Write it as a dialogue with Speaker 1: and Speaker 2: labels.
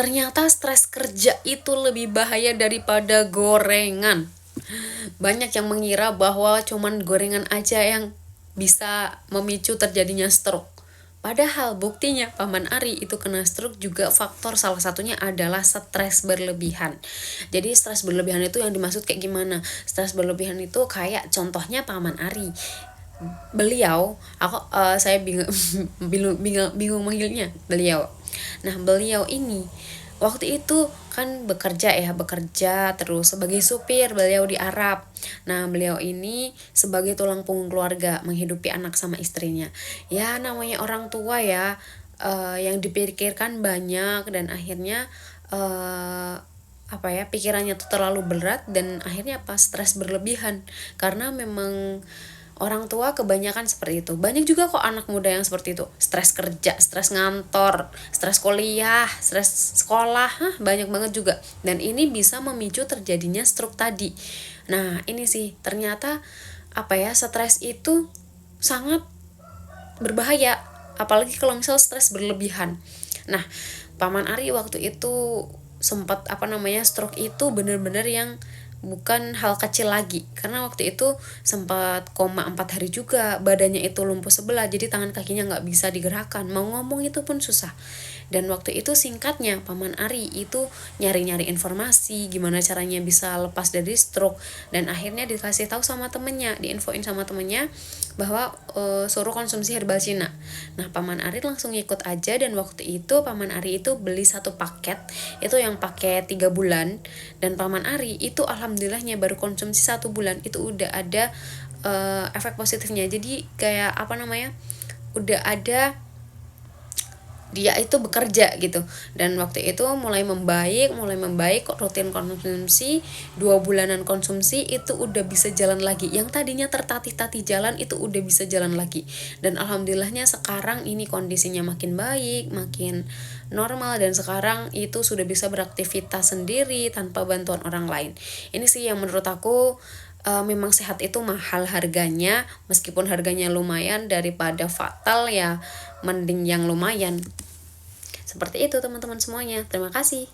Speaker 1: ternyata stres kerja itu lebih bahaya daripada gorengan. Banyak yang mengira bahwa cuman gorengan aja yang bisa memicu terjadinya stroke. Padahal buktinya Paman Ari itu kena stroke juga faktor salah satunya adalah stres berlebihan. Jadi stres berlebihan itu yang dimaksud kayak gimana? Stres berlebihan itu kayak contohnya Paman Ari. Beliau, saya bingung bingung manggilnya beliau. Nah, beliau ini waktu itu kan bekerja terus sebagai supir beliau di Arab. Nah, beliau ini sebagai tulang punggung keluarga menghidupi anak sama istrinya. Ya namanya orang tua ya, yang dipikirkan banyak dan akhirnya pikirannya tuh terlalu berat dan akhirnya stres berlebihan karena memang orang tua kebanyakan seperti itu. Banyak juga kok anak muda yang seperti itu, stres kerja, stres ngantor, stres kuliah, stres sekolah, banyak banget juga. Dan ini bisa memicu terjadinya stroke tadi. Nah, ini sih ternyata stres itu sangat berbahaya, apalagi kalau misal stres berlebihan. Nah, Paman Ari waktu itu sempat stroke itu bener-bener yang bukan hal kecil lagi, karena waktu itu sempat koma 4 hari juga, badannya itu lumpuh sebelah, jadi tangan kakinya nggak bisa digerakkan, mau ngomong itu pun susah. Dan waktu itu singkatnya Paman Ari itu nyari-nyari informasi gimana caranya bisa lepas dari stroke, dan akhirnya dikasih tahu sama temennya, diinfoin sama temennya bahwa suruh konsumsi herbal Cina. Nah, Paman Ari langsung ikut aja, dan waktu itu Paman Ari itu beli satu paket, itu yang pakai 3 bulan, dan Paman Ari itu alhamdulillahnya baru konsumsi 1 bulan itu udah ada efek positifnya. Jadi kayak udah ada, dia itu bekerja gitu, dan waktu itu mulai membaik, rutin konsumsi 2 bulanan konsumsi itu udah bisa jalan lagi, yang tadinya tertatih-tatih jalan itu udah bisa jalan lagi, dan alhamdulillahnya sekarang ini kondisinya makin baik, makin normal, dan sekarang itu sudah bisa beraktivitas sendiri tanpa bantuan orang lain. Ini sih yang menurut aku memang sehat itu mahal harganya, meskipun harganya lumayan, daripada fatal ya mending yang lumayan. Seperti itu teman-teman semuanya. Terima kasih.